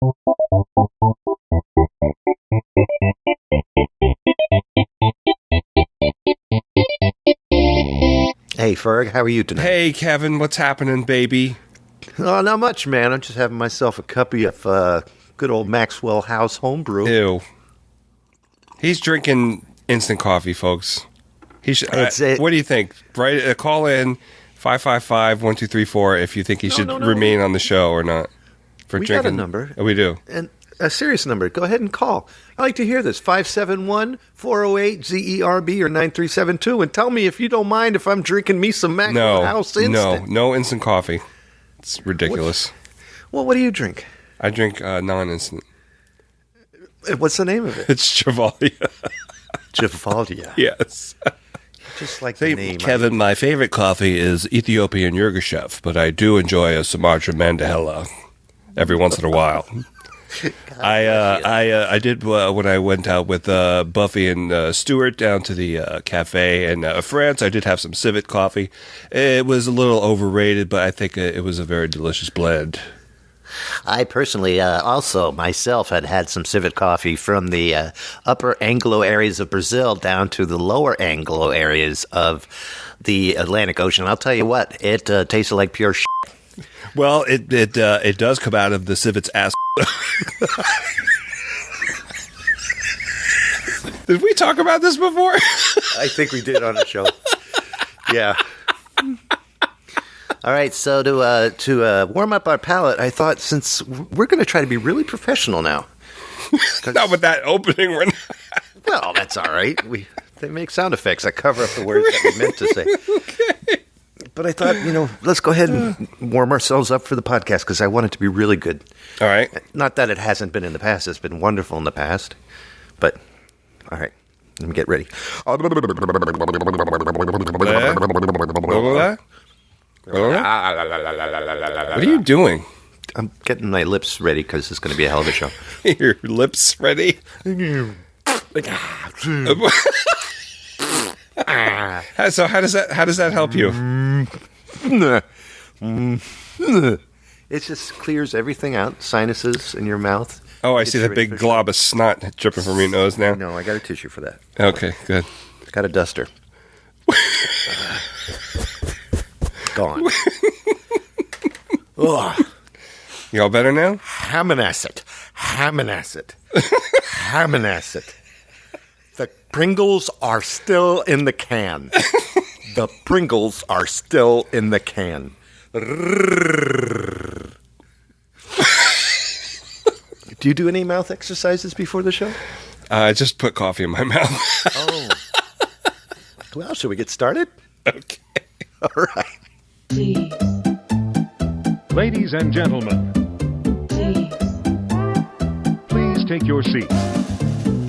Hey, Ferg, how are you tonight? Hey, Kevin, what's happening, baby? Oh, not much, man. I'm just having myself a cuppy of good old Maxwell House homebrew. Ew. He's drinking instant coffee, folks. He should. What do you think? Right? Call in 555-1234 if you think he should remain on the show or not. We got a number. Oh, we do. And a serious number. Go ahead and call. I like to hear this. 571-408-ZERB or 9372. And tell me if you don't mind if I'm drinking me some Maxwell House instant. No instant coffee. It's ridiculous. What do you drink? I drink non-instant. What's the name of it? It's Chavalia. Chavalia. Yes. Just like the name. Kevin, my favorite coffee is Ethiopian Yirgacheffe, but I do enjoy a Sumatra Mandela every once in a while. I did when I went out with Buffy and Stuart down to the cafe in France. I did have some civet coffee. It was a little overrated, but I think it was a very delicious blend. I personally also myself had some civet coffee from the upper Anglo areas of Brazil down to the lower Anglo areas of the Atlantic Ocean. I'll tell you what, it tasted like pure shit. Well, it does come out of the civet's ass. Did we talk about this before? I think we did on the show. Yeah. All right, so to warm up our palate, I thought since we're going to try to be really professional now. Not with that opening. Well, that's all right. They make sound effects that cover up the words that we meant to say. Okay. But I thought, let's go ahead and warm ourselves up for the podcast because I want it to be really good. All right. Not that it hasn't been in the past. It's been wonderful in the past. But, all right. Let me get ready. What are you doing? I'm getting my lips ready because it's going to be a hell of a show. Your lips ready? So how does that help you? It just clears everything out, sinuses in your mouth. Oh, I see the big glob of snot dripping from your nose now. No, I got a tissue for that. Okay, good. Got a duster. Gone. You all better now? Hamanacid. The Pringles are still in the can. Do you do any mouth exercises before the show? I just put coffee in my mouth. Oh. Well, should we get started? Okay. All right. Please. Ladies and gentlemen, please take your seats.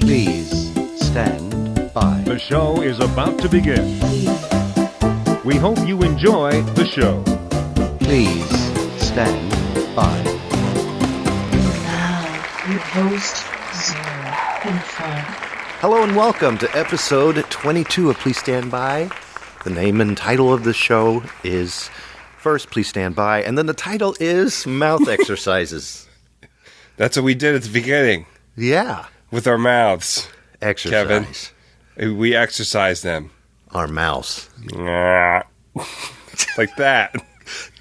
Please stand by. The show is about to begin. We hope you enjoy the show. Please stand by. Now, your host, Zero and Fun. Hello and welcome to episode 22 of Please Stand By. The name and title of the show is first, Please Stand By, and then the title is Mouth Exercises. That's what we did at the beginning. Yeah. With our mouths. Exercise. Kevin. We exercise them. Our mouths. Like that.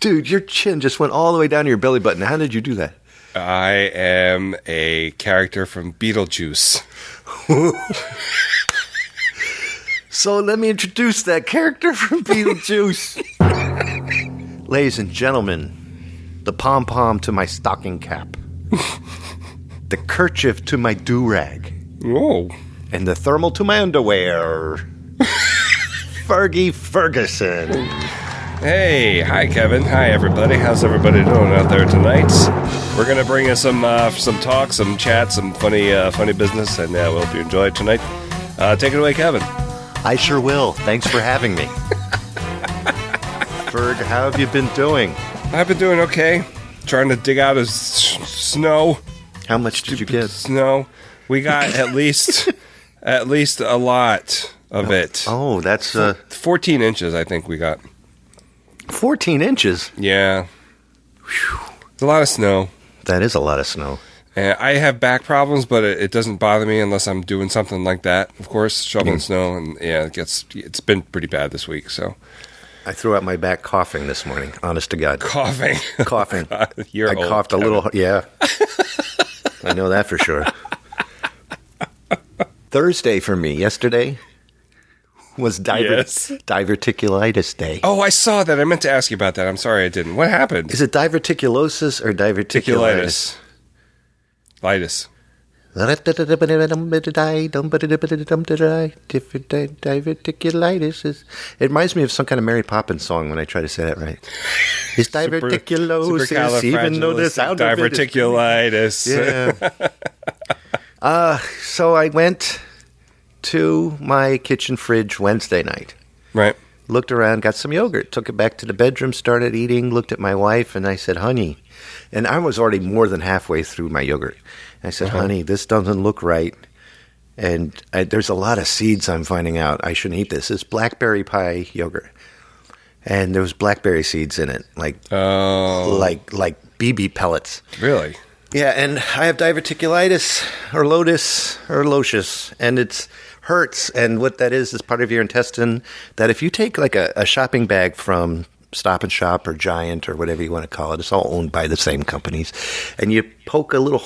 Dude, your chin just went all the way down to your belly button. How did you do that? I am a character from Beetlejuice. So let me introduce that character from Beetlejuice. Ladies and gentlemen, the pom-pom to my stocking cap. The kerchief to my do-rag. Oh. And the thermal to my underwear. Fergie Ferguson. Hey, hi Kevin. Hi everybody. How's everybody doing out there tonight? We're gonna bring you some talk, some chat, some funny business, and we hope you enjoy it tonight. Take it away, Kevin. I sure will. Thanks for having me. Ferg, how have you been doing? I've been doing okay. Trying to dig out of snow. How much did you get? Snow. We got at least a lot of it. Oh, that's 14 inches, I think we got. 14 inches? Yeah. It's a lot of snow. That is a lot of snow. And I have back problems, but it doesn't bother me unless I'm doing something like that. Of course, shoveling snow, and it's been pretty bad this week. So I threw out my back coughing this morning. Honest to God, coughing. I Old, coughed Kevin. a little. Yeah, I know that for sure. Thursday for me. Yesterday was diverticulitis day. Oh, I saw that. I meant to ask you about that. I'm sorry I didn't. What happened? Is it diverticulosis or diverticulitis? Litis. Diverticulitis is. It reminds me of some kind of Mary Poppins song when I try to say that right. It's diverticulosis, even though the sound of it is- Diverticulitis. Yeah. So I went to my kitchen fridge Wednesday night. Right. Looked around, got some yogurt, took it back to the bedroom, started eating, looked at my wife, and I said, honey, and I was already more than halfway through my yogurt. I said, honey, this doesn't look right. And there's a lot of seeds I'm finding out. I shouldn't eat this. It's blackberry pie yogurt. And there was blackberry seeds in it, like BB pellets. Really? Yeah, and I have diverticulitis or lotius, and it hurts. And what that is part of your intestine that if you take like a shopping bag from Stop and Shop or Giant or whatever you want to call it, it's all owned by the same companies, and you poke a little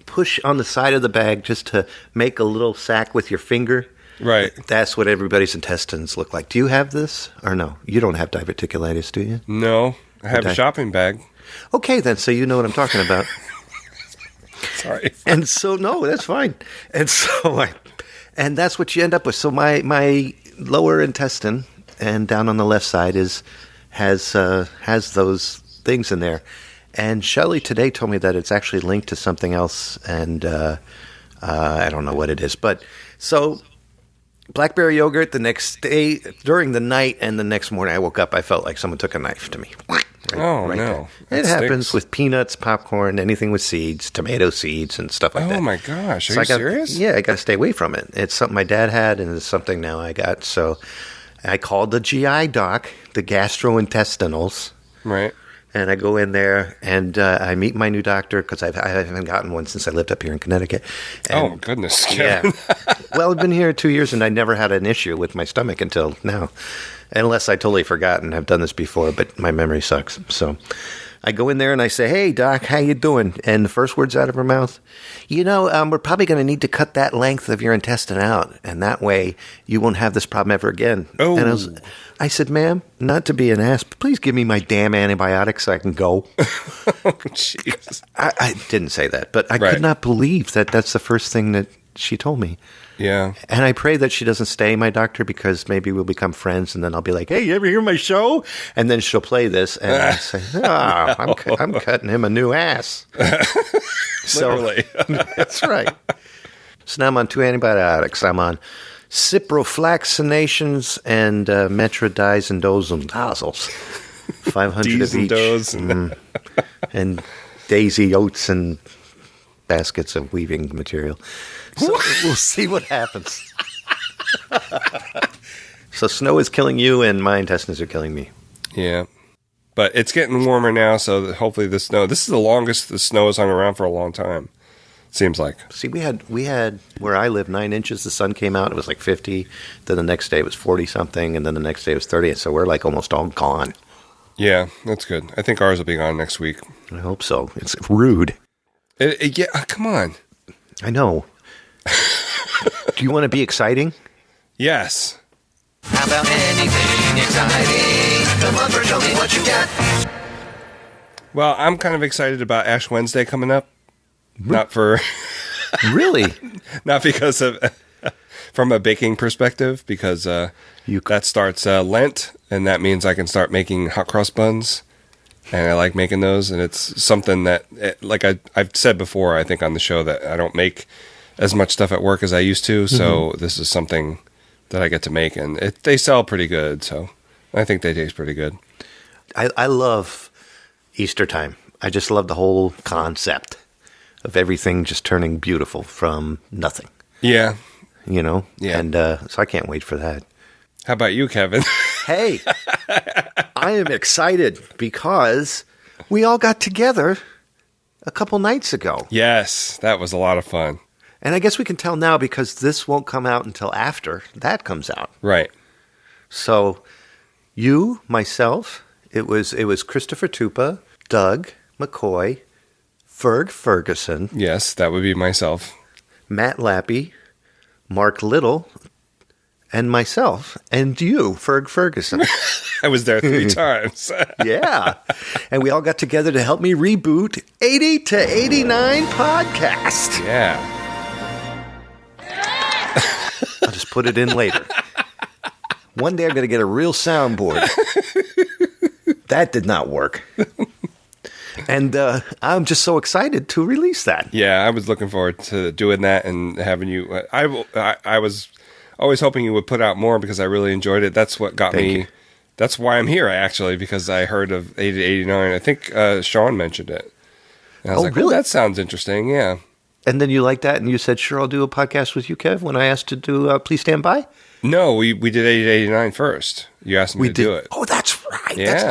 push on the side of the bag just to make a little sack with your finger. Right. That's what everybody's intestines look like. Do you have this or no? You don't have diverticulitis, do you? No. I have a shopping bag. Okay, then, so you know what I'm talking about. Sorry. And so, no, that's fine. And so and that's what you end up with. So my lower intestine and down on the left side has those things in there. And Shelley today told me that it's actually linked to something else, and I don't know what it is. But so blackberry yogurt the next day, during the night, and the next morning I woke up, I felt like someone took a knife to me. No. There. That It happens stinks. with peanuts, popcorn, anything with seeds, tomato seeds, and stuff like that. Oh, my gosh. Are So you serious? Yeah, I got to stay away from it. It's something my dad had, and it's something now I got. So I called the GI doc, the gastrointestinals, Right. and I go in there, and I meet my new doctor because I haven't gotten one since I lived up here in Connecticut. And, Oh, my goodness. yeah. Kevin. Well, I've been here 2 years, and I never had an issue with my stomach until now. Unless I totally forgot and have done this before, but my memory sucks. So I go in there and I say, hey, doc, how you doing? And the first words out of her mouth, we're probably going to need to cut that length of your intestine out, and that way you won't have this problem ever again. Oh. And I said, ma'am, not to be an ass, but please give me my damn antibiotics so I can go. Jeez. I didn't say that, but I Right. could not believe that that's the first thing that she told me. Yeah. And I pray that she doesn't stay my doctor because maybe we'll become friends, and then I'll be like, hey, you ever hear my show? And then she'll play this, and I say, I'm cutting him a new ass. Literally. That's right. So now I'm on 2 antibiotics. I'm on ciprofloxacinations and metronidazole, 500 D's of and each. does and- And daisy oats and baskets of weaving material. So we'll see what happens. So snow is killing you, and my intestines are killing me. Yeah. But it's getting warmer now, so that hopefully this is the longest the snow has hung around for a long time. Seems like. See, we had where I live 9 inches. The sun came out; it was like 50. Then the next day it was 40 something, and then the next day it was 30. So we're like almost all gone. Yeah, that's good. I think ours will be gone next week. I hope so. It's rude. Yeah, come on. I know. Do you want to be exciting? Yes. How about anything exciting? Come on, show me what you got. Well, I'm kind of excited about Ash Wednesday coming up. Not for, Really? not because of, from a baking perspective, because that starts Lent, and that means I can start making hot cross buns, and I like making those, and it's something that, like I've said before, I think on the show, that I don't make as much stuff at work as I used to, so this is something that I get to make, and they sell pretty good, so I think they taste pretty good. I love Easter time. I just love the whole concept of everything just turning beautiful from nothing, Yeah. Yeah. Yeah. And so I can't wait for that. How about you, Kevin? Hey, I am excited because we all got together a couple nights ago. Yes, that was a lot of fun. And I guess we can tell now because this won't come out until after that comes out. Right. So you, myself, it was Christopher Tupa, Doug McCoy, Ferg Ferguson, Yes, that would be myself. Matt Lappy, Mark Little, and myself, and you, Ferg Ferguson. I was there 3 times. Yeah. And we all got together to help me reboot 80 to 89 podcast. Yeah. I'll just put it in later. One day I'm going to get a real soundboard. That did not work. And I'm just so excited to release that. Yeah, I was looking forward to doing that and having you. I was always hoping you would put out more because I really enjoyed it. That's what got Thank me. you. That's why I'm here, actually, because I heard of 80 to 89. I think Sean mentioned it. And I was Oh, like, really? that sounds interesting. Yeah. And then you liked that and you said, sure, I'll do a podcast with you, Kev, when I asked to do Please Stand By? No, we did 80 to 89 first. You asked me to do it. Oh, that's right. Yeah. That's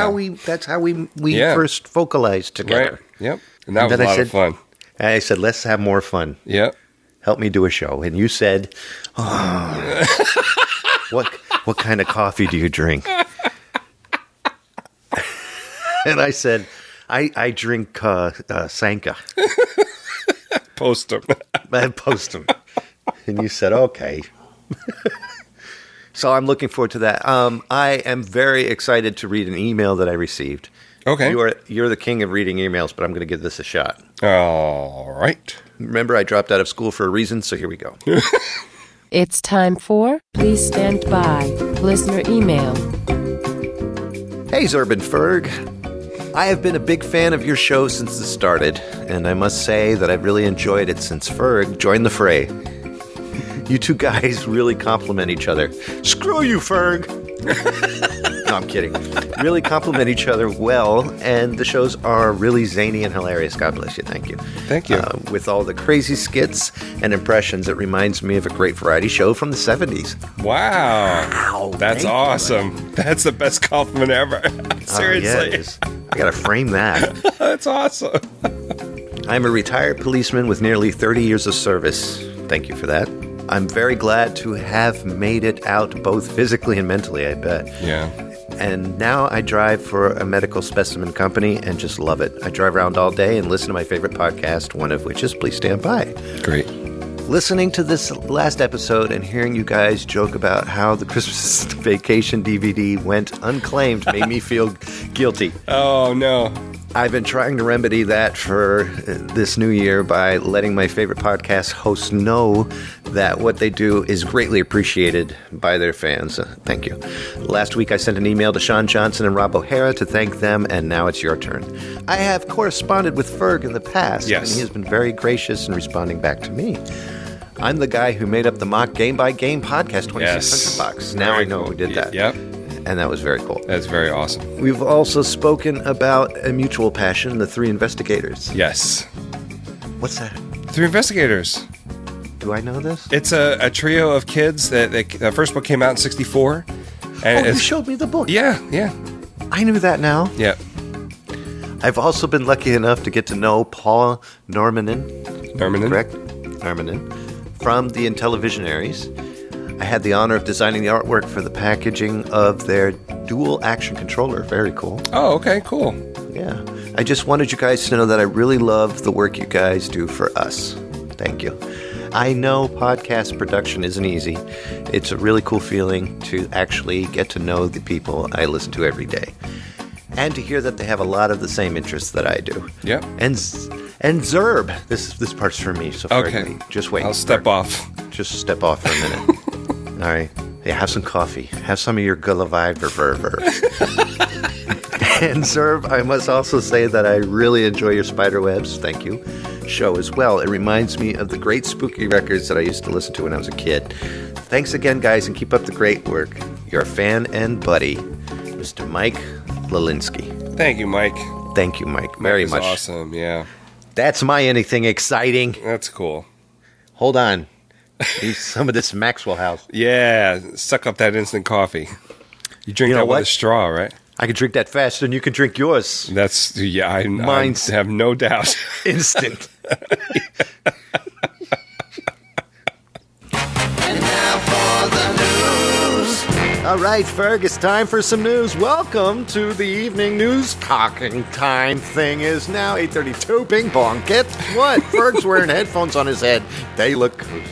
how we Yeah. first vocalized together. Right. Yep. And that was then a I lot said- of fun. And I said, let's have more fun. Yep. Help me do a show. And you said, what kind of coffee do you drink? And I said, I drink Sanka. Post them. I post them. And you said, okay. So I'm looking forward to that. I am very excited to read an email that I received. Okay. You're the king of reading emails, but I'm going to give this a shot. All right. Remember, I dropped out of school for a reason, so here we go. It's time for Please Stand By listener email. Hey, Zurban Ferg. I have been a big fan of your show since it started, and I must say that I've really enjoyed it since Ferg joined the fray. You two guys really compliment each other. Screw you, Ferg! No, I'm kidding. Really compliment each other well, and the shows are really zany and hilarious. God bless you. Thank you. Thank you. With all the crazy skits and impressions, it reminds me of a great variety show from the 70s. Wow. That's thank you, awesome. That's the best compliment ever. Seriously. Yeah, it is. I gotta frame that. That's awesome. I'm a retired policeman with nearly 30 years of service. Thank you for that. I'm very glad to have made it out both physically and mentally, I bet. Yeah. And now I drive for a medical specimen company and just love it. I drive around all day and listen to my favorite podcast, one of which is Please Stand By. Great. Listening to this last episode and hearing you guys joke about how the Christmas Vacation DVD went unclaimed made me feel guilty. Oh, no. I've been trying to remedy that for this new year by letting my favorite podcast hosts know that what they do is greatly appreciated by their fans. Thank you. Last week I sent an email to Sean Johnson and Rob O'Hara to thank them, and now it's your turn. I have corresponded with Ferg in the past, Yes. and he has been very gracious in responding back to me. I'm the guy who made up the mock Game by Game podcast, $2,600. Now Very I know cool. who did that. Yep. And that was very cool. That's very awesome. We've also spoken about a mutual passion, the Three Investigators. Yes. What's that? 3 Investigators. Do I know this? It's a trio of kids that the first book came out in 1964. And Oh, you it's- showed me the book. Yeah, yeah, I knew that now. yeah. I've also been lucky enough to get to know Paul Normanin, Normanin? correct? Normanin, from the Intellivisionaries. I had the honor of designing the artwork for the packaging of their dual action controller. Very cool. Oh, okay, cool. Yeah. I just wanted you guys to know that I really love the work you guys do for us. Thank you. I know podcast production isn't easy. It's a really cool feeling to actually get to know the people I listen to every day. And to hear that they have a lot of the same interests that I do. Yep. And Zerb. This part's for me. So Okay. Fergie, just wait. I'll step off. Just step off for a minute. All right. Hey, have some coffee. Have some of your Gulliver. And Zerb, I must also say that I really enjoy your Spiderwebs. Thank you. Show as well. It reminds me of the great spooky records that I used to listen to when I was a kid. Thanks again, guys, and keep up the great work. Your fan and buddy, Mr. Mike Lelinski. Thank you, Mike. Thank you, Mike, very That was much. awesome, yeah. That's my anything exciting. That's cool. Hold on. Need some of this Maxwell House. Yeah, suck up that instant coffee. You drink You know that with what? a straw, right? I can drink that faster than you can drink yours. I Mine's- have no doubt. Instant. And now for the news. All right, Ferg, it's time for some news. Welcome to the evening news. Talking time thing is now 8:32. Ping pong. Guess what? Ferg's wearing headphones on his head. They look cozy.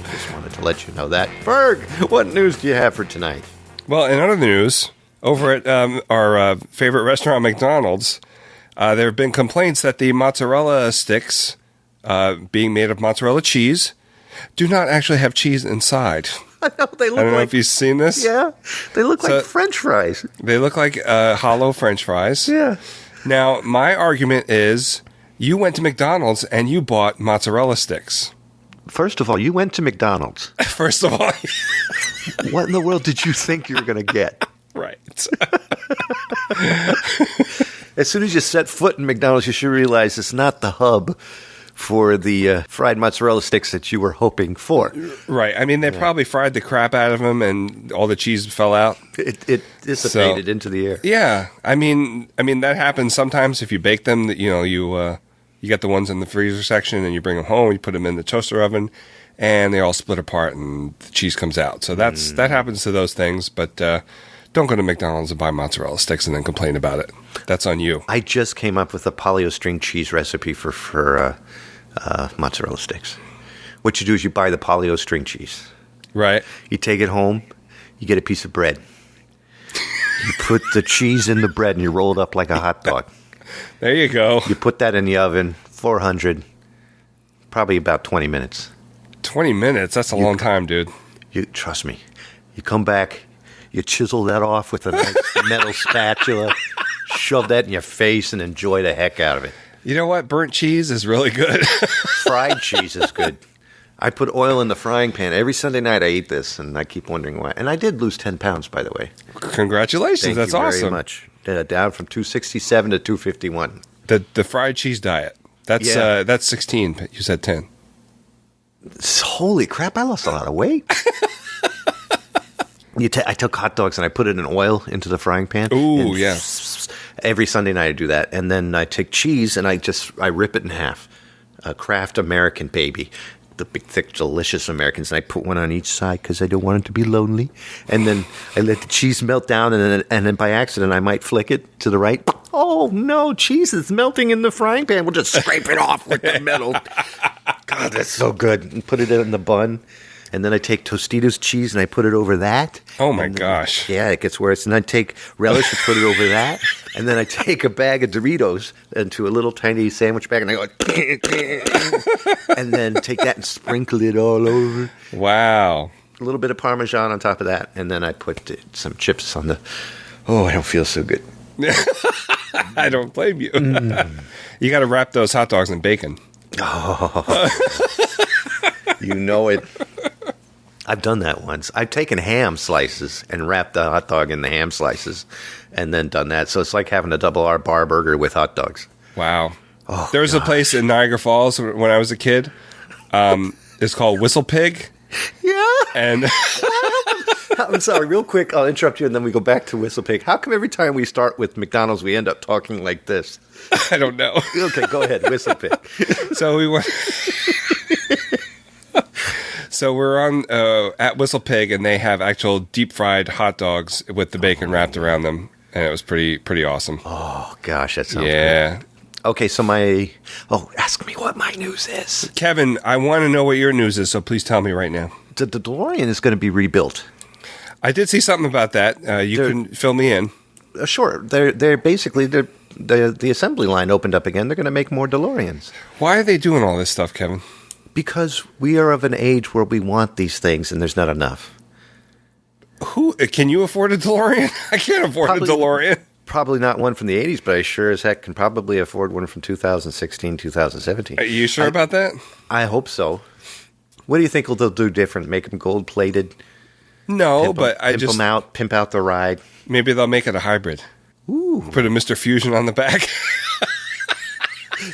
I just wanted to let you know that. Ferg, what news do you have for tonight? Well, in other news, over at our favorite restaurant, McDonald's, there have been complaints that the mozzarella sticks, being made of mozzarella cheese, do not actually have cheese inside. I know they look I don't know like. if you've seen this. Yeah, they look So- like French fries. They look like hollow French fries. Yeah. Now, my argument is you went to McDonald's and you bought mozzarella sticks. First of all, you went to McDonald's. First of all, What in the world did you think you were going to get? right. As soon as you set foot in McDonald's, you should realize it's not the hub for the fried mozzarella sticks that you were hoping for. Right. I mean, they probably fried the crap out of them and all the cheese fell out. It dissipated into the air. Yeah. I mean that happens sometimes if you bake them. That you get the ones in the freezer section and you bring them home. You put them in the toaster oven, and they all split apart and the cheese comes out. So that happens to those things. But don't go to McDonald's and buy mozzarella sticks and then complain about it. That's on you. I just came up with a polio-string cheese recipe for mozzarella sticks. What you do is you buy the polio-string cheese. Right. You take it home. You get a piece of bread. You put the cheese in the bread and you roll it up like a hot dog. There you go. You put that in the oven, 400, probably about 20 minutes. 20 minutes. That's a long time, dude. You trust me. You come back, you chisel that off with a nice metal spatula, shove that in your face, and enjoy the heck out of it. You know what? Burnt cheese is really good. Fried cheese is good. I put oil in the frying pan. Every Sunday night I eat this, and I keep wondering why. And I did lose 10 pounds, by the way. Congratulations. Thank That's you very awesome. much. Down from 267 to 251. The fried cheese diet. That's 16, but you said 10. Holy crap, I lost a lot of weight. I took hot dogs and I put it in oil into the frying pan. Ooh, And yeah. Every Sunday night I do that. And then I take cheese and I rip it in half. A Kraft American Baby. The big, thick, delicious Americans. And I put one on each side because I don't want it to be lonely. And then I let the cheese melt down, and then by accident I might flick it to the right. Oh, no, cheese is melting in the frying pan. We'll just scrape it off with the metal. God, that's so good. And put it in the bun. And then I take Tostitos cheese and I put it over that. Oh, my And then- gosh. Yeah, it gets worse. And I take relish and put it over that. And then I take a bag of Doritos into a little tiny sandwich bag and I go, and then take that and sprinkle it all over. Wow. A little bit of Parmesan on top of that. And then I put some chips on the, I don't feel so good. I don't blame you. You got to wrap those hot dogs in bacon. You know it. I've done that once. I've taken ham slices and wrapped the hot dog in the ham slices and then done that. So it's like having a double R bar burger with hot dogs. Wow. Oh, There was a place in Niagara Falls when I was a kid. It's called Whistle Pig. Yeah. And I'm sorry, real quick, I'll interrupt you and then we go back to Whistle Pig. How come every time we start with McDonald's, we end up talking like this? I don't know. Okay, go ahead, Whistle Pig. So we went. So we're on at Whistle Pig, and they have actual deep fried hot dogs with the bacon wrapped around them, and it was pretty awesome. Oh, gosh, that sounds Yeah. good. Okay, so ask me what my news is. Kevin, I want to know what your news is, so please tell me right now. The DeLorean is going to be rebuilt. I did see something about that. You can fill me in. Sure, they're basically the assembly line opened up again. They're going to make more DeLoreans. Why are they doing all this stuff, Kevin? Because we are of an age where we want these things and there's not enough. Who can you afford a DeLorean? I can't afford a DeLorean. Probably not one from the 80s, but I sure as heck can probably afford one from 2016, 2017. Are you sure about that? I hope so. What do you think they'll do different? Make them gold-plated? No, but I pimp just them out, pimp out the ride. maybe they'll make it a hybrid. Ooh, Put a Mr. Fusion on the back.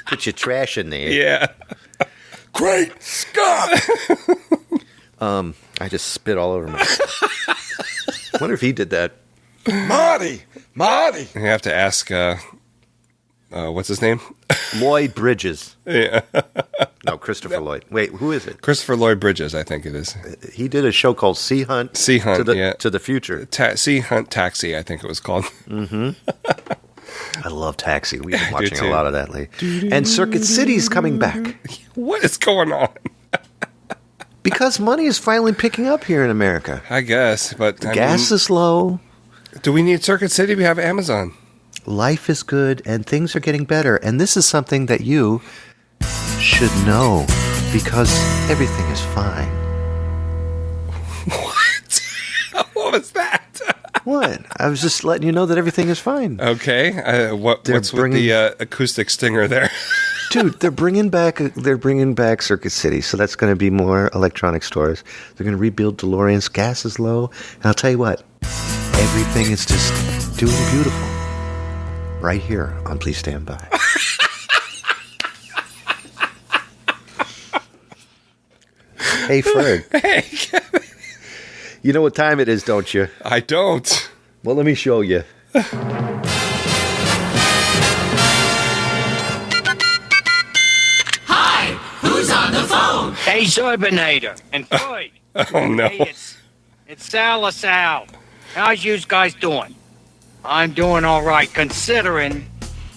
put your trash in there. Yeah. Great Scott! I just spit all over myself. Wonder if he did that. Marty! You have to ask, what's his name? Lloyd Bridges. Yeah. No, Christopher Lloyd. Wait, who is it? Christopher Lloyd Bridges, I think it is. He did a show called Sea Hunt. Sea Hunt, to the future. Sea Hunt Taxi, I think it was called. I love Taxi. We've been I do watching too. a lot of that lately. And Circuit City's coming back. What is going on? Because money is finally picking up here in America. I guess, but Gas is low. do we need Circuit City? We have Amazon. Life is good, and things are getting better. And this is something that you should know, because everything is fine. What? What was that? What? I was just letting you know that everything is fine. Okay. What's with the acoustic stinger there? Dude, they're bringing back Circuit City, so that's going to be more electronic stores. They're going to rebuild DeLoreans. Gas is low. And I'll tell you what, everything is just doing beautiful. Right here on Please Stand By. Hey, Fred. Hey, You know what time it is, don't you? I don't. Well, let me show you. Hi, who's on the phone? Hey, Zurbinator and Floyd. Oh, no. Hey, it's Sal LaSalle. How's you guys doing? I'm doing all right, considering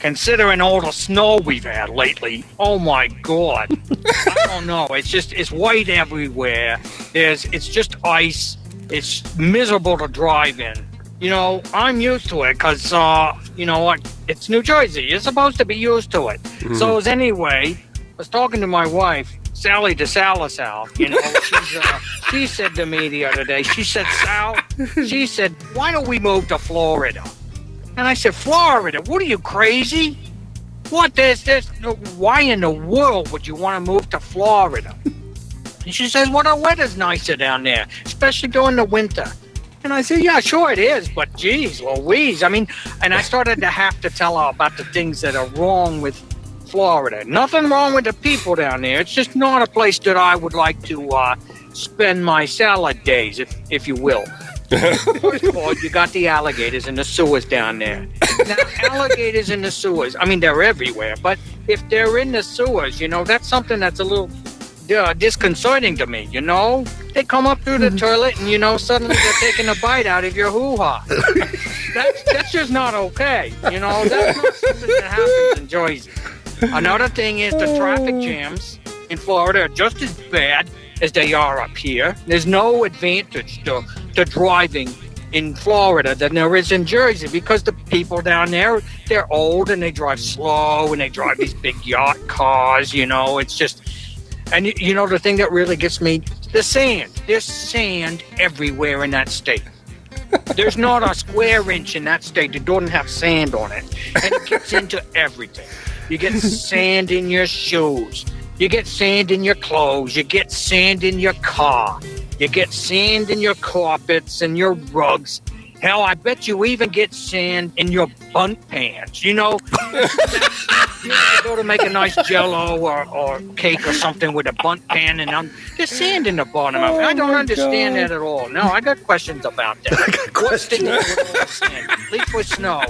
all the snow we've had lately. Oh my God! I don't know. It's white everywhere. It's just ice. It's miserable to drive in. You know, I'm used to it because you know what? It's New Jersey. You're supposed to be used to it. So anyway, I was talking to my wife, Sally DeSalasal. You know, she said to me the other day. She said, Sal. She said, why don't we move to Florida? And I said, Florida? What are you, crazy? What? Why in the world would you want to move to Florida? And she says, well, the weather's nicer down there, especially during the winter. And I said, yeah, sure it is, but geez, Louise. I mean, and I started to have to tell her about the things that are wrong with Florida. Nothing wrong with the people down there. It's just not a place that I would like to spend my salad days, if you will. First of all, you got the alligators in the sewers down there. Now, alligators in the sewers, I mean, they're everywhere, but if they're in the sewers, you know, that's something that's a little disconcerting to me, you know? They come up through the toilet and, you know, suddenly they're taking a bite out of your hoo-ha. That's just not okay, you know? That's not something that happens in Jersey. Another thing is the traffic jams in Florida are just as bad as they are up here. There's no advantage to driving in Florida than there is in Jersey because the people down there, they're old and they drive slow and they drive these big yacht cars, you know, it's just, and you know, the thing that really gets me, the sand. There's sand everywhere in that state. There's not a square inch in that state that doesn't have sand on it, and it gets into everything. You get sand in your shoes. You get sand in your clothes. You get sand in your car. You get sand in your carpets and your rugs. Hell, I bet you even get sand in your bunt pans. You know, you go to make a nice Jell-O or cake or something with a bunt pan, and there's sand in the bottom of it. I don't understand that at all. No, I got questions about that. What's the deal with all the sand? At least with snow,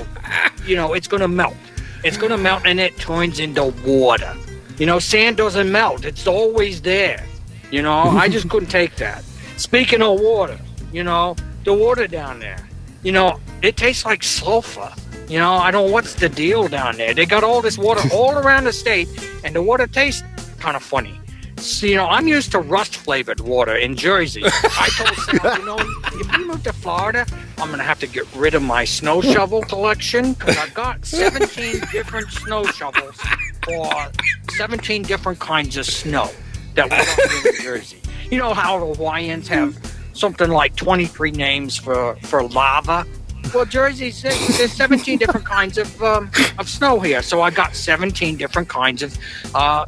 you know, it's going to melt. It's going to melt and it turns into water. You know, sand doesn't melt. It's always there. You know, I just couldn't take that. Speaking of water, you know, the water down there, you know, it tastes like sulfur. You know, I don't know what's the deal down there. They got all this water all around the state, and the water tastes kind of funny. So, you know, I'm used to rust-flavored water in Jersey. I told Sal, you know, if we move to Florida, I'm going to have to get rid of my snow shovel collection because I've got 17 different snow shovels for 17 different kinds of snow that we don't have in New Jersey. You know how the Hawaiians have something like 23 names for lava? Well, Jersey, there's 17 different kinds of snow here. So I got 17 different kinds of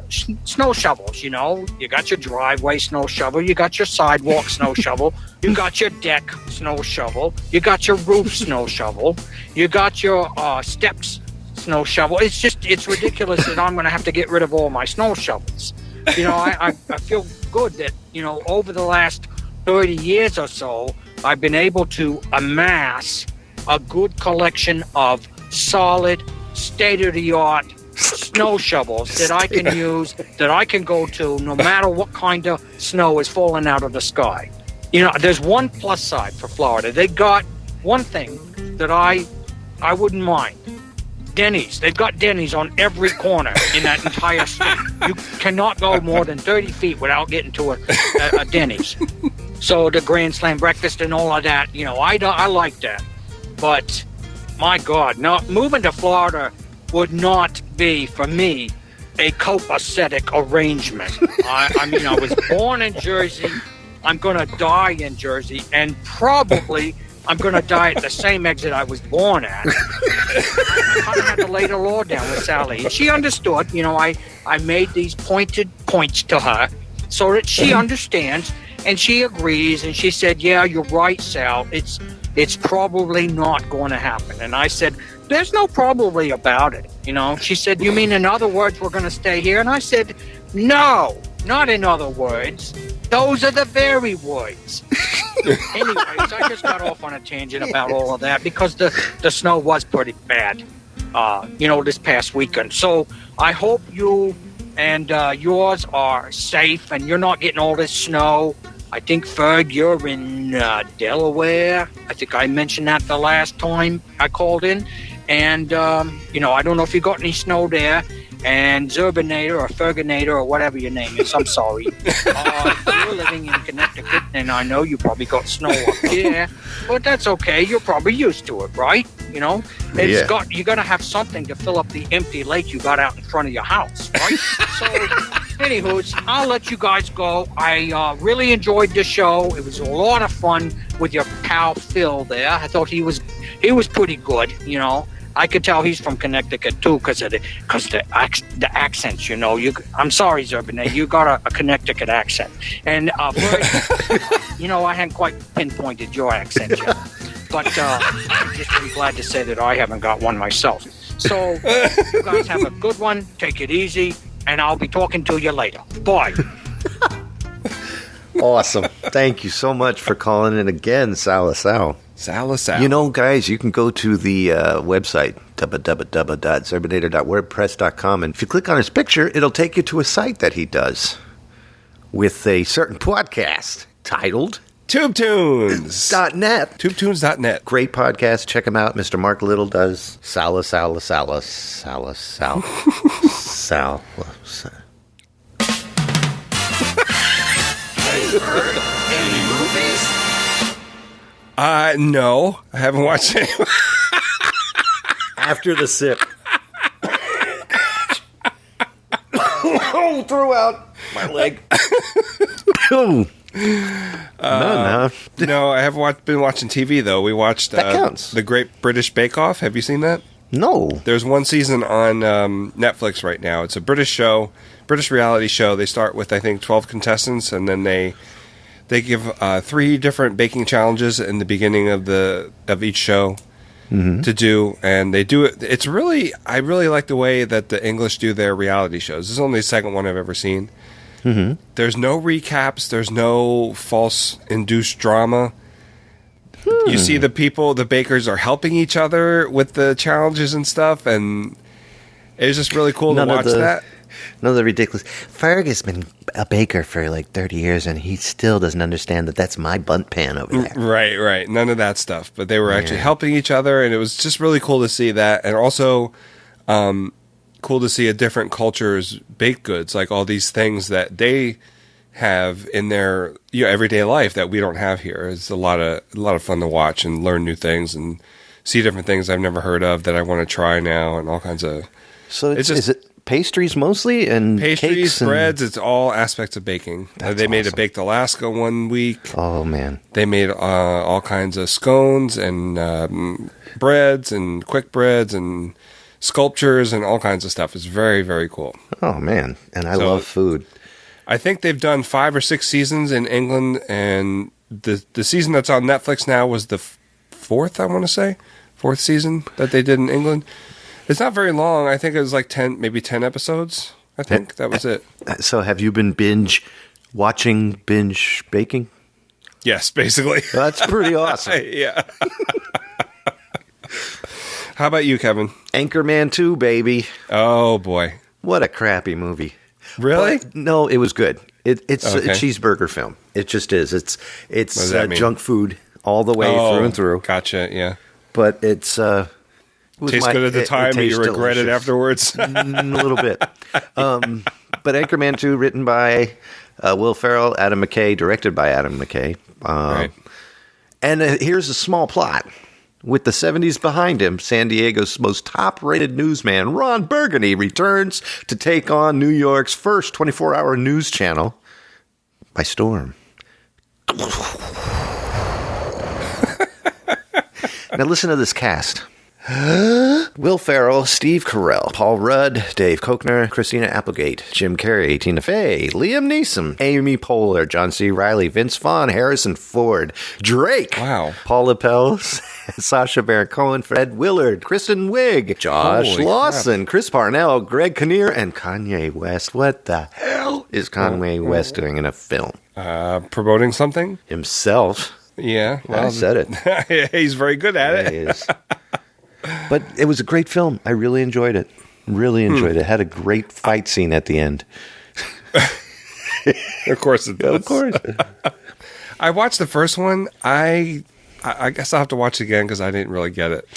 snow shovels, you know. You got your driveway snow shovel. You got your sidewalk snow shovel. You got your deck snow shovel. You got your roof snow shovel. You got your steps snow shovel. It's ridiculous that I'm going to have to get rid of all my snow shovels. You know, I feel good that, you know, over the last 30 years or so, I've been able to amass a good collection of solid, state-of-the-art snow shovels that I can use, that I can go to no matter what kind of snow is falling out of the sky. You know, there's one plus side for Florida. They got one thing that I wouldn't mind. Denny's. They've got Denny's on every corner in that entire state. You cannot go more than 30 feet without getting to a Denny's. So the Grand Slam breakfast and all of that, you know, I like that. But, my God, no, moving to Florida would not be, for me, a copacetic arrangement. I mean, I was born in Jersey. I'm going to die in Jersey. And probably I'm going to die at the same exit I was born at. I kind of had to lay the law down with Sally. And she understood. You know, I made these pointed points to her so that she understands. And she agrees. And she said, yeah, you're right, Sal. It's probably not going to happen. And I said, there's no probably about it. You know, she said, you mean in other words, we're going to stay here? And I said, no, not in other words. Those are the very words. Anyways, I just got off on a tangent about all of that because the snow was pretty bad, you know, this past weekend. So I hope you and yours are safe and you're not getting all this snow. I think, Ferg, you're in Delaware. I think I mentioned that the last time I called in. And, you know, I don't know if you got any snow there. And Zerbinator or Ferginator or whatever your name is, I'm sorry. You're living in Connecticut, and I know you probably got snow up here. But that's okay. You're probably used to it, right? You know, you got to have something to fill up the empty lake you got out in front of your house, right? So, anywho, I'll let you guys go. I really enjoyed the show. It was a lot of fun with your pal Phil there. I thought he was pretty good, you know. I could tell he's from Connecticut too, because the accents. You know, I'm sorry, Zerbinator, you got a Connecticut accent, and you know, I hadn't quite pinpointed your accent yet, but I'm just glad to say that I haven't got one myself. So you guys have a good one. Take it easy, and I'll be talking to you later. Bye. Awesome. Thank you so much for calling in again, Salasal. Salasal. You know, guys, you can go to the website, www.zerbinator.wordpress.com, and if you click on his picture, it'll take you to a site that he does with a certain podcast titled TubeTunes.net. TubeTunes.net. Great podcast. Check him out. Mr. Mark Little does Sal. Any movies? No, I haven't watched any. After the sip. Oh, threw out my leg. No. No, I have been watching TV, though. We watched that counts. The Great British Bake Off. Have you seen that? No. There's one season on Netflix right now. It's a British show, British reality show. They start with, I think, 12 contestants, and then they give 3 different baking challenges in the beginning of each show to do, and they do it. It's really, I really like the way that the English do their reality shows. This is only the second one I've ever seen. Mm-hmm. There's no recaps. There's no false induced drama. You see the bakers are helping each other with the challenges and stuff, and it's just really cool to watch that. None of the ridiculous. Ferg has been a baker for like 30 years, and he still doesn't understand that that's my bunt pan over there. Right. None of that stuff. But they were actually helping each other, and it was just really cool to see that. And also cool to see a different culture's baked goods, like all these things that they have in their everyday life that we don't have here. It's a lot of fun to watch and learn new things and see different things I've never heard of that I want to try now, and all kinds of. So is it pastries mostly and pastries, cakes breads? It's all aspects of baking. They made a baked Alaska one week. Oh man! They made all kinds of scones and breads and quick breads and sculptures and all kinds of stuff. It's very, very cool. Oh man! And I love food. I think they've done 5 or 6 seasons in England, and the season that's on Netflix now was the 4th. I want to say 4th season that they did in England. It's not very long. I think it was like 10 episodes. I think that was it. So have you been binge baking? Yes, basically. That's pretty awesome. Yeah. How about you, Kevin? Anchorman 2, baby. Oh, boy. What a crappy movie. Really? But, no, it was good. It's Okay. a cheeseburger film. It just is. It's does that mean? junk food all the way through and through. Gotcha, yeah. But it's Tastes good at the time, but you tastes regret it delicious. afterwards. A little bit. But Anchorman 2, written by Will Ferrell, Adam McKay, directed by Adam McKay. Right. And here's a small plot. With the 70s behind him, San Diego's most top-rated newsman, Ron Burgundy, returns to take on New York's first 24-hour news channel by storm. Now listen to this cast. Will Ferrell, Steve Carell, Paul Rudd, Dave Koechner, Christina Applegate, Jim Carrey, Tina Fey, Liam Neeson, Amy Poehler, John C. Reilly, Vince Vaughn, Harrison Ford, Drake, Wow. Paul Lepel, Sacha Baron Cohen, Fred Willard, Kristen Wiig, Josh Holy Lawson, Chris Parnell, Greg Kinnear, and Kanye West. What the hell is Kanye West doing in a film? Promoting something? Himself. Yeah. I said it. He's very good at It it. is. But it was a great film. I really enjoyed it. Really enjoyed it. Had a great fight scene at the end. Of course it does. Of course. I watched the first one. I guess I'll have to watch it again because I didn't really get it.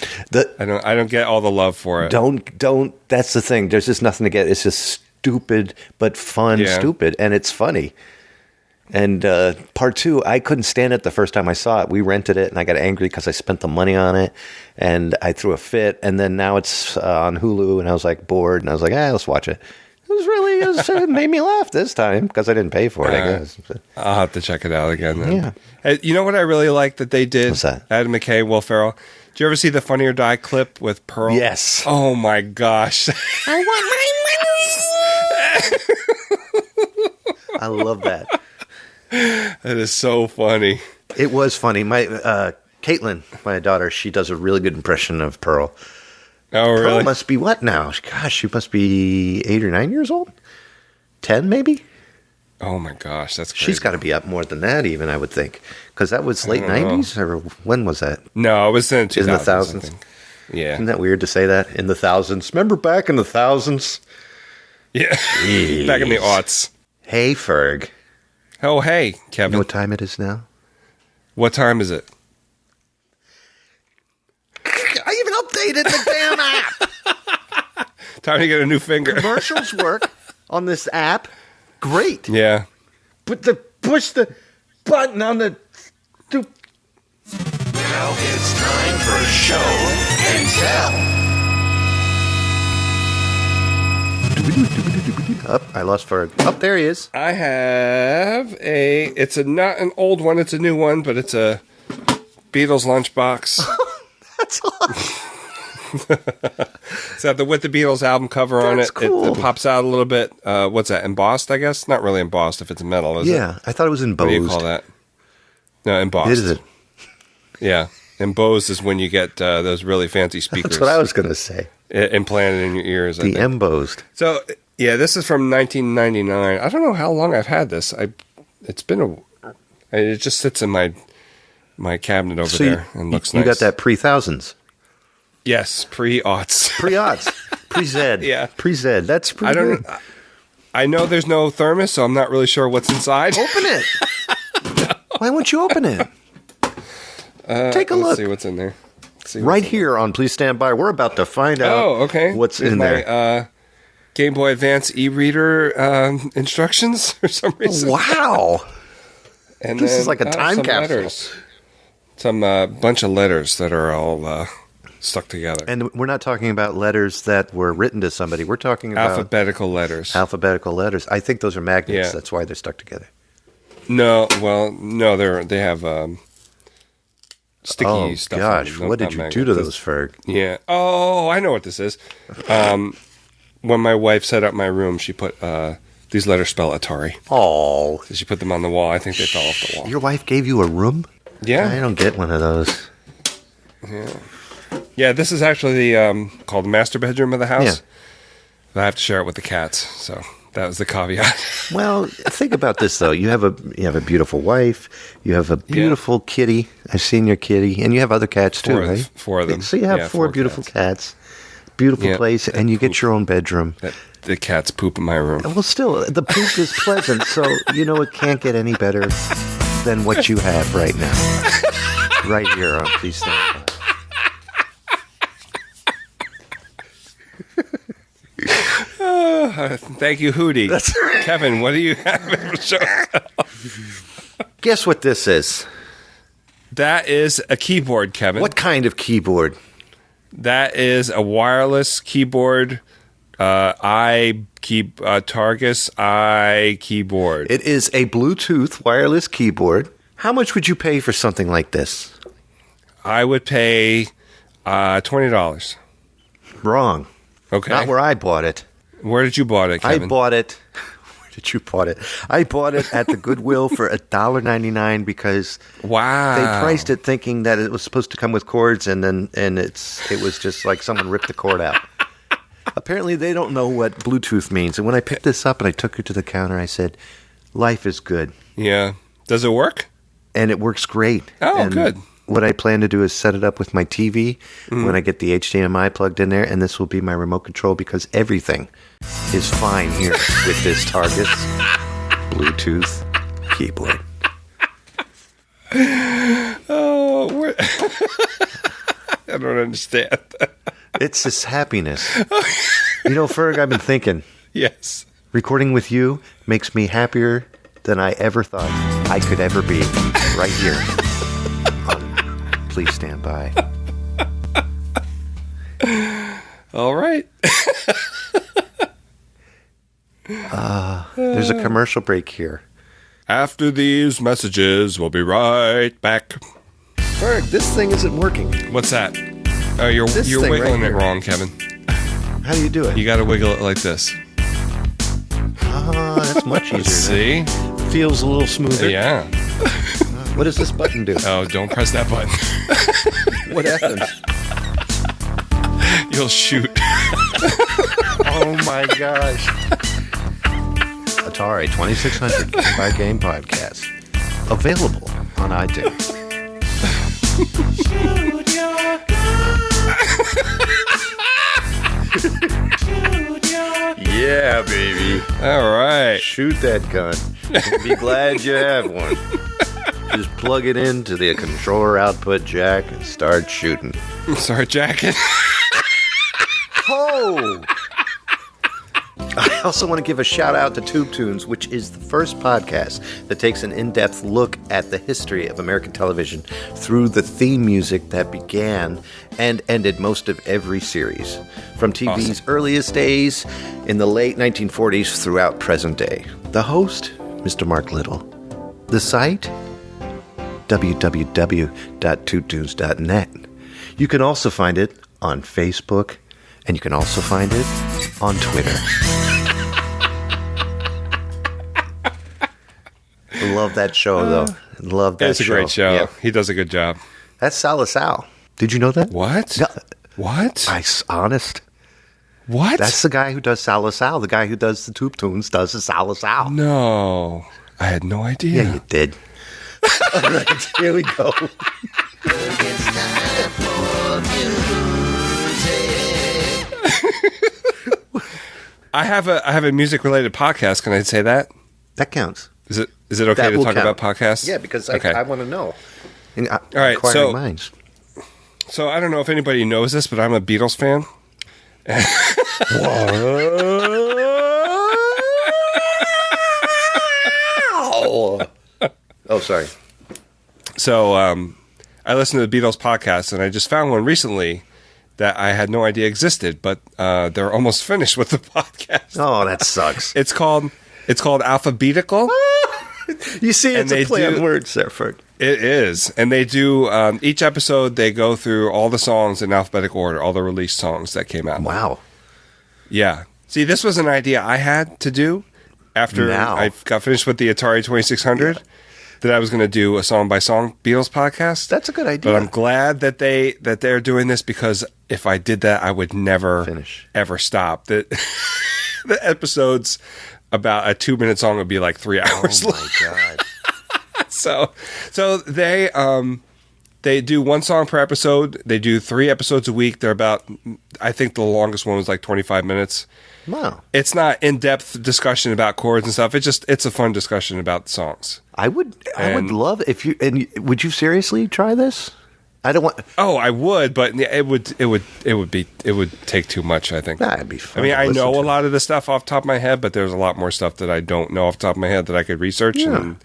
I don't get all the love for it. Don't. That's the thing. There's just nothing to get. It's just stupid, but fun. Yeah. Stupid, and it's funny. And part 2, I couldn't stand it the first time I saw it. We rented it, and I got angry because I spent the money on it, and I threw a fit. And then now it's on Hulu, and I was like bored, and I was like, let's watch it. It made me laugh this time because I didn't pay for it, I guess. I'll have to check it out again then. Yeah. Hey, you know what I really like that they did? What's that? Adam McKay, Will Ferrell. Did you ever see the Funny or Die clip with Pearl? Yes. Oh my gosh. I want my money. I love that. That is so funny. It was funny. My Caitlin, my daughter, she does a really good impression of Pearl. Oh, Pearl really? must be what now? Gosh, she must be 8 or 9 years old? 10 maybe? Oh my gosh, that's crazy. She's got to be up more than that even, I would think. Because that was late 90s? Or when was that? No, it was in the 2000s. In the I thousands? think. Yeah. Isn't that weird to say that? In the thousands? Remember back in the thousands? Yeah. Back in the aughts. Hey, Ferg. Oh, hey, You know Kevin. what time it is now? What time is it? I even updated the damn app. Time to get a new finger. Commercials work on this app. Great. Yeah. Push the button on the. Now it's time for show and tell. Up, I lost Ferg. Up, there he is. I have it's not an old one, it's a new one, but it's a Beatles lunchbox. That's awesome. It's got the With the Beatles album cover on That's it. cool. It pops out a little bit. What's that? Embossed, I guess? Not really embossed if it's metal, is it? Yeah, I thought it was What do you embossed. call that? No, embossed. Is it? Yeah. Embossed is when you get those really fancy speakers That's what I was going to say. implanted in your ears. I The think. embossed. So, yeah, this is from 1999. I don't know how long I've had this. It just sits in my cabinet over there and looks you nice. got that pre-thousands. Yes, pre-aughts. Pre-odds. Pre-Zed. Yeah. Pre-Zed. That's pretty I don't. good. I know there's no thermos, so I'm not really sure what's inside. Open it. Why won't you open it? Take a Let's look. see what's in there. Right here on Please Stand By. We're about to find out Okay. what's Here's in my, there. Game Boy Advance e-reader instructions for some reason. Wow. And This then, is like a time some capsule. Letters. Some bunch of letters that are all stuck together. And we're not talking about letters that were written to somebody. We're talking about Alphabetical letters. alphabetical letters. I think those are magnets. Yeah. That's why they're stuck together. No, they have sticky Oh, stuff. gosh. on them, What not did you magnets. do to those, Ferg? Yeah. Oh, I know what this is. When my wife set up my room, she put these letters spell Atari. Oh. She put them on the wall. I think they fell off the wall. Your wife gave you a room? Yeah. I don't get one of those. Yeah, this is actually the called the master bedroom of the house. Yeah. But I have to share it with the cats, so That was the caveat. Well, think about this though. You have a beautiful wife. You have a beautiful kitty. I've seen your kitty, and you have other cats too, right? Four of them. So you have Yeah, four beautiful cats. Beautiful place, and you get your own bedroom. The cats poop in my room. Well, still, the poop is pleasant, so it can't get any better than what you have right now. Right here on Please Stand By. Thank you, Hootie. Kevin, what do you have? Guess what this is? That is a keyboard, Kevin. What kind of keyboard? That is a wireless keyboard. Targus keyboard. It is a Bluetooth wireless keyboard. How much would you pay for something like this? I would pay $20. Wrong. Okay. Not where I bought it. Where did you bought it, Kevin? I bought it. Where did you bought it? I bought it at the Goodwill for $1.99 because wow, they priced it thinking that it was supposed to come with cords, and it was just like someone ripped the cord out. Apparently, they don't know what Bluetooth means. And when I picked this up and I took her to the counter, I said, "Life is good." Yeah. Does it work? And it works great. Oh, and good. What I plan to do is set it up with my TV when I get the HDMI plugged in there, and this will be my remote control because everything is fine here with this Targus Bluetooth keyboard. Oh, I don't understand. It's this happiness. Ferg, I've been thinking. Yes. Recording with you makes me happier than I ever thought I could ever be right here. Please stand by. All right. There's a commercial break here. After these messages, we'll be right back. Ferg, this thing isn't working. What's that? Oh, you're thing wiggling right it here. wrong, Kevin. How do you do it? You got to wiggle it like this. That's much easier. See? Feels a little smoother. Yeah. What does this button do? Oh, don't press that button. What happens? You'll shoot. Oh my gosh. Atari 2600 Game by Game Podcast. Available on iTunes. Yeah, baby. All right. Shoot that gun. Be glad you have one. Just plug it into the controller output jack and start shooting. Start jacking. Oh! I also want to give a shout out to Tube Tunes, which is the first podcast that takes an in-depth look at the history of American television through the theme music that began and ended most of every series, from TV's earliest days in the late 1940s throughout present day. The host, Mr. Mark Little. The site, www.tubetunes.net. You can also find it on Facebook, and you can also find it on Twitter. Love that show, though. Love that show. It's a great show. Yeah. He does a good job. That's Sal. Did you know that? What? No. What? Honest. What? That's the guy who does Sal. The guy who does the Tube Tunes does the Sal. No. I had no idea. Yeah, you did. All right, here we go. It's time for music. I have a music related podcast. Can I say that? That counts. Is it okay That to will talk count. about podcasts? Yeah, because Okay. I want to know. And All right, inquiring minds. So I don't know if anybody knows this, but I'm a Beatles fan. Oh, sorry. So I listen to the Beatles podcast, and I just found one recently that I had no idea existed, but they're almost finished with the podcast. Oh, that sucks. It's called Alphabetical. You see, And it's a they play on do- words there, Ferg. It is, and they do each episode. They go through all the songs in alphabetical order, all the released songs that came out. Wow. Yeah. See, this was an idea I had to do after Now. I got finished with the Atari 2600. That I was going to do a song by song Beatles podcast. That's a good idea. But I'm glad that they're doing this, because if I did that, I would never Finish. ever stop. The episodes about a 2-minute song would be like 3 hours. Oh my god! So they do one song per episode. They do 3 episodes a week. They're about, I think the longest one was like 25 minutes. Wow. It's not in-depth discussion about chords and stuff. It's a fun discussion about songs. I would love if you, and would you seriously try this? I don't want. Oh, I would, but it would take too much, I think. That'd be fun. I mean, to I listen know to. a lot of the stuff off the top of my head, but there's a lot more stuff that I don't know off the top of my head that I could research. Yeah. And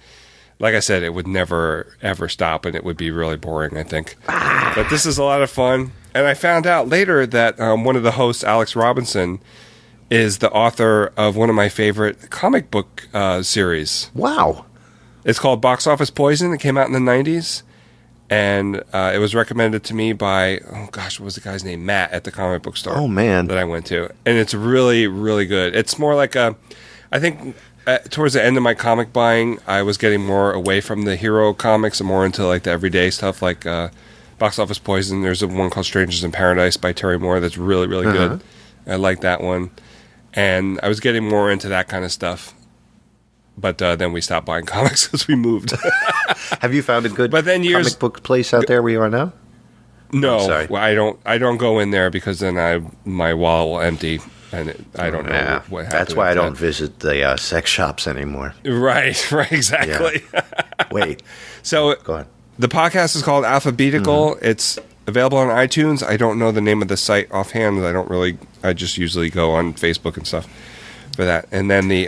like I said, it would never, ever stop, and it would be really boring, I think. But this is a lot of fun. And I found out later that one of the hosts, Alex Robinson, is the author of one of my favorite comic book series. Wow. It's called Box Office Poison. It came out in the 90s. And it was recommended to me by, what was the guy's name? Matt at the comic book store. Oh, man. That I went to. And it's really, really good. It's more like I think towards the end of my comic buying, I was getting more away from the hero comics and more into like the everyday stuff like Box Office Poison. There's one called Strangers in Paradise by Terry Moore that's really, really good. I like that one. And I was getting more into that kind of stuff. But then we stopped buying comics as we moved. Have you found a good But then comic book place out there where you are now? No, I'm sorry. well, I don't go in there because then my wallet will empty, and I don't know what happens. That's why I don't visit the sex shops anymore. Right, exactly. Yeah. Wait. So Go ahead. the podcast is called Alphabetical. It's available on iTunes. I don't know the name of the site offhand. I just usually go on Facebook and stuff for that. And then the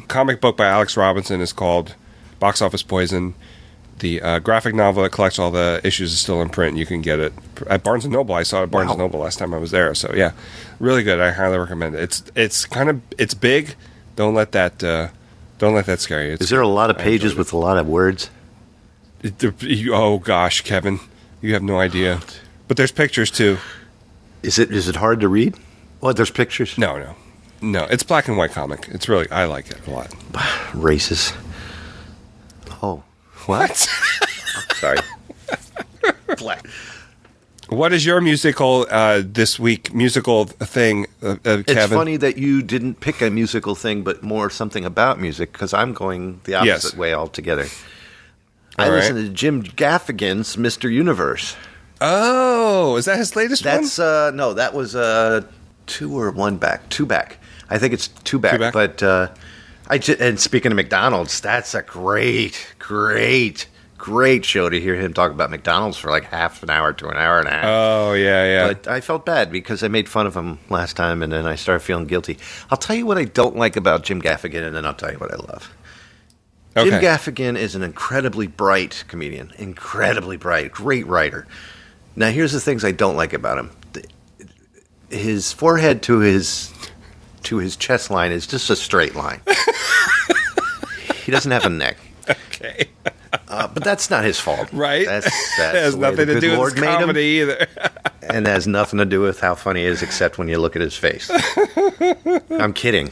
comic book by Alex Robinson is called Box Office Poison. The graphic novel that collects all the issues is still in print. You can get it at Barnes & Noble. I saw it at Barnes & Noble last time I was there. So, yeah, really good. I highly recommend it. It's big. Don't let that scare you. Is there a lot of pages with a lot of words? Oh, gosh, Kevin. You have no idea. But there's pictures, too. Is it hard to read? What, there's pictures? No. It's black and white comic. It's really, I like it a lot. Races. Oh. What? Sorry. What is your musical this week? Musical thing, Kevin? It's funny that you didn't pick a musical thing, but more something about music, because I'm going the opposite way altogether. I listened to Jim Gaffigan's Mr. Universe. Oh, is that his latest one? That's no, that was 2 or 1 back, 2 back. I think it's 2 back. 2 back? But and speaking of McDonald's, that's a great show to hear him talk about McDonald's for like half an hour to an hour and a half. Oh, yeah. But I felt bad because I made fun of him last time, and then I started feeling guilty. I'll tell you what I don't like about Jim Gaffigan, and then I'll tell you what I love. Okay. Jim Gaffigan is an incredibly bright comedian, incredibly bright, great writer. Now, here's the things I don't like about him. His forehead to his chest line is just a straight line. He doesn't have a neck. Okay. But that's not his fault. Right. That's it has the way nothing the to good do Lord with his made him. comedy either. And has nothing to do with how funny he is, except when you look at his face. I'm kidding.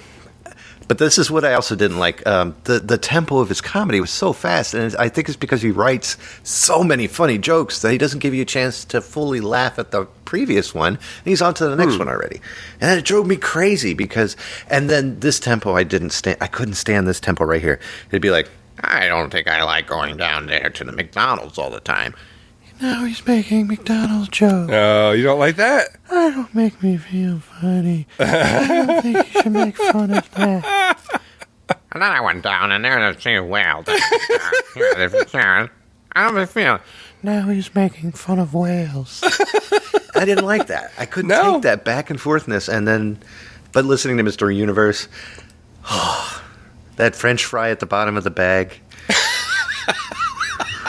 But this is what I also didn't like. The tempo of his comedy was so fast, and I think it's because he writes so many funny jokes that he doesn't give you a chance to fully laugh at the previous one, and he's on to the next one already. And it drove me crazy because, and then this tempo I couldn't stand this tempo right here. It'd be like, I don't think I like going down there to the McDonald's all the time. Now he's making McDonald's jokes. Oh, you don't like that? I don't make me feel funny. I don't think you should make fun of that. And then I went down and there to see a whale. I don't feel. Now he's making fun of whales. I didn't like that. I couldn't take that back and forthness. And then, but listening to Mr. Universe, that French fry at the bottom of the bag.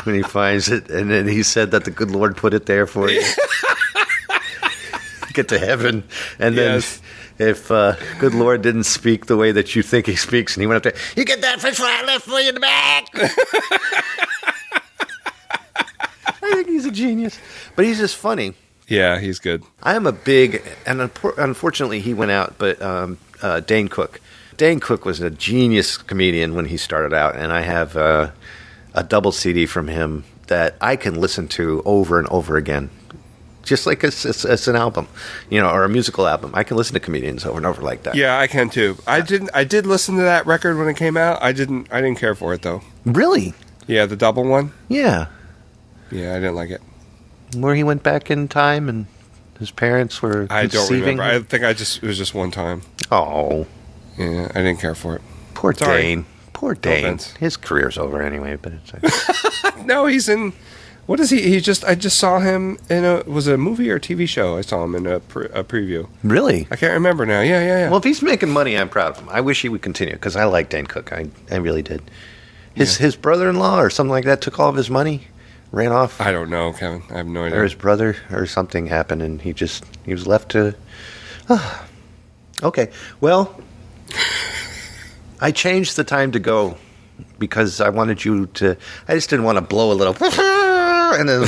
When he finds it, and then he said that the good Lord put it there for you. Get to heaven, and then if good Lord didn't speak the way that you think he speaks, and he went up there, you get that French fry left for you in the back. I think he's a genius, but he's just funny. Yeah, he's good. I am a big, and unfortunately he went out, but Dane Cook. Dane Cook was a genius comedian when he started out, and I have a double CD from him that I can listen to over and over again. Just like it's an album, or a musical album. I can listen to comedians over and over like that. Yeah, I can too. I did listen to that record when it came out. I didn't care for it though. Really? Yeah, the double one. Yeah. Yeah, I didn't like it. Where he went back in time and his parents were I don't conceiving remember. him? I think it was just one time. Oh. Yeah, I didn't care for it. Poor Sorry. Dane. Poor Dane. offense. His career's over anyway, but it's No, he's in. What is he? I just saw him in was it a movie or a TV show? I saw him in a preview. Really? I can't remember now. Yeah. Well, if he's making money, I'm proud of him. I wish he would continue because I like Dane Cook. I really did. His brother-in-law or something like that took all of his money, ran off. I don't know, Kevin. I have no idea. Or his brother or something happened, and he was left to. Okay, well, I changed the time to go because I wanted you to. I just didn't want to blow a little. And then,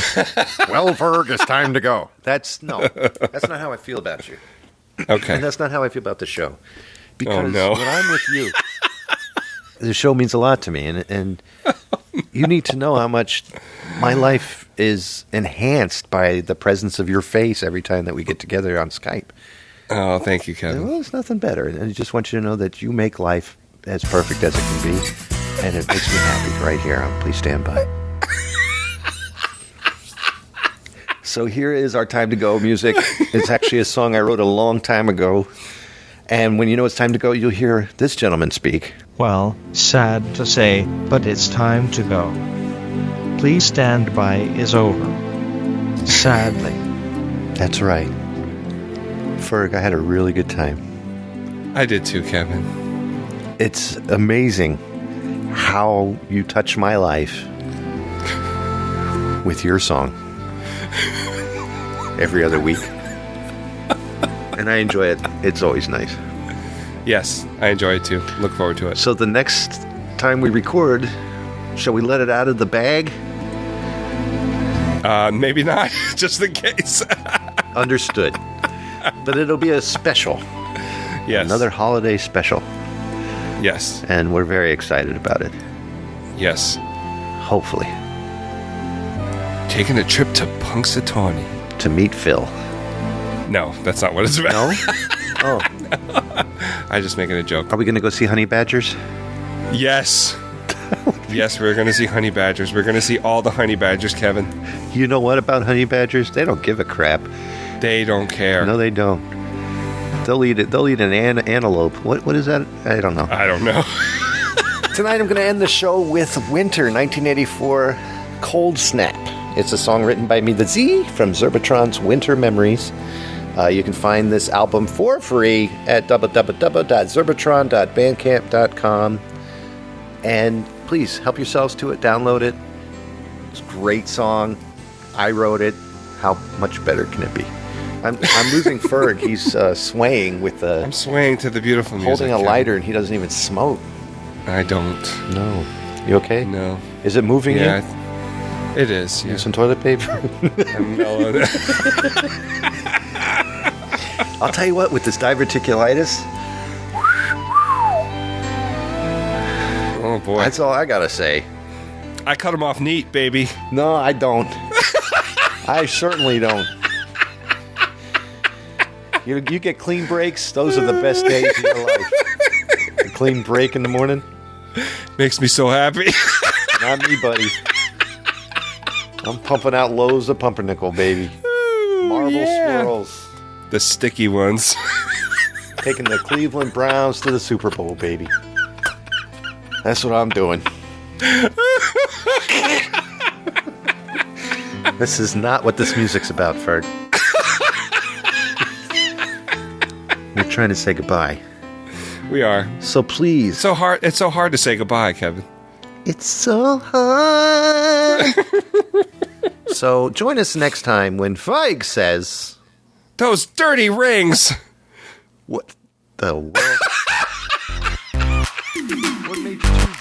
well, Ferg, it's time to go. That's not how I feel about you. Okay. And that's not how I feel about the show. Because no. when I'm with you, the show means a lot to me, and you need to know how much my life is enhanced by the presence of your face every time that we get together on Skype. Oh, thank you, Kevin. Well, there's nothing better. And I just want you to know that you make life as perfect as it can be, and it makes me happy right here on Please Stand By. So here is our time to go music. It's actually a song I wrote a long time ago. And when you know it's time to go, you'll hear this gentleman speak. Well, sad to say, but it's time to go. Please Stand By is over. Sadly. That's right. Ferg, I had a really good time. I did too, Kevin. It's amazing how you touch my life with your song every other week. And I enjoy it. It's always nice. Yes, I enjoy it too. Look forward to it. So the next time we record, shall we let it out of the bag? Maybe not, just in case. Understood. But it'll be a special. Yes. Another holiday special. Yes. And we're very excited about it. Yes. Hopefully. Taking a trip to Punxsutawney. To meet Phil. No, that's not what it's about. No? Oh. I'm just making a joke. Are we going to go see honey badgers? Yes. Yes, we're going to see honey badgers. We're going to see all the honey badgers, Kevin. You know what about honey badgers? They don't give a crap. They don't care. No, they don't. They'll eat it. They'll eat an antelope. What is that? I don't know. I don't know. Tonight I'm going to end the show with Winter 1984 Cold Snap. It's a song written by me, the Z, from Zerbotron's Winter Memories. You can find this album for free at www.zerbotron.bandcamp.com. And please help yourselves to it. Download it. It's a great song. I wrote it. How much better can it be? I'm losing Ferg. He's swaying with the. I'm swaying to the beautiful music. Holding a lighter, and he doesn't even smoke. I don't. No. You okay? No. Is it moving you? It is. Yeah. Use some toilet paper. I'm mellowed. I'll tell you what. With this diverticulitis. Oh boy. That's all I gotta say. I cut him off neat, baby. No, I don't. I certainly don't. You get clean breaks. Those are the best days of your life. A clean break in the morning. Makes me so happy. Not me, buddy. I'm pumping out loaves of pumpernickel, baby. Marble swirls. The sticky ones. Taking the Cleveland Browns to the Super Bowl, baby. That's what I'm doing. This is not what this music's about, Ferg. We're trying to say goodbye. We are. So please. So hard. It's so hard to say goodbye, Kevin. It's so hard. So join us next time when Feig says, "Those dirty rings." What the world? What made you choose that?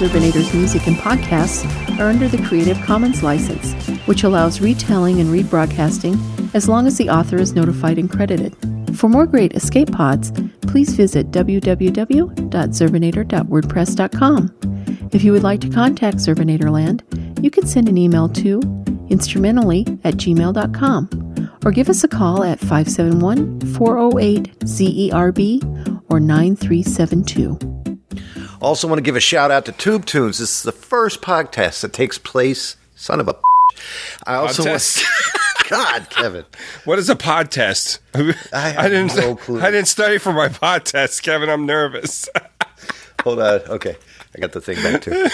Zerbinator's music and podcasts are under the Creative Commons license, which allows retelling and rebroadcasting as long as the author is notified and credited. For more great escape pods, please visit www.zerbinator.wordpress.com. If you would like to contact Zerbinatorland, you can send an email to instrumentally@gmail.com or give us a call at 571-408-ZERB or 9372. Also want to give a shout out to Tube Tunes. This is the first podcast that takes place. Son of a I also want God, Kevin. What is a pod test? I didn't no clue. I didn't study for my pod test, Kevin. I'm nervous. Hold on. Okay. I got the thing back too.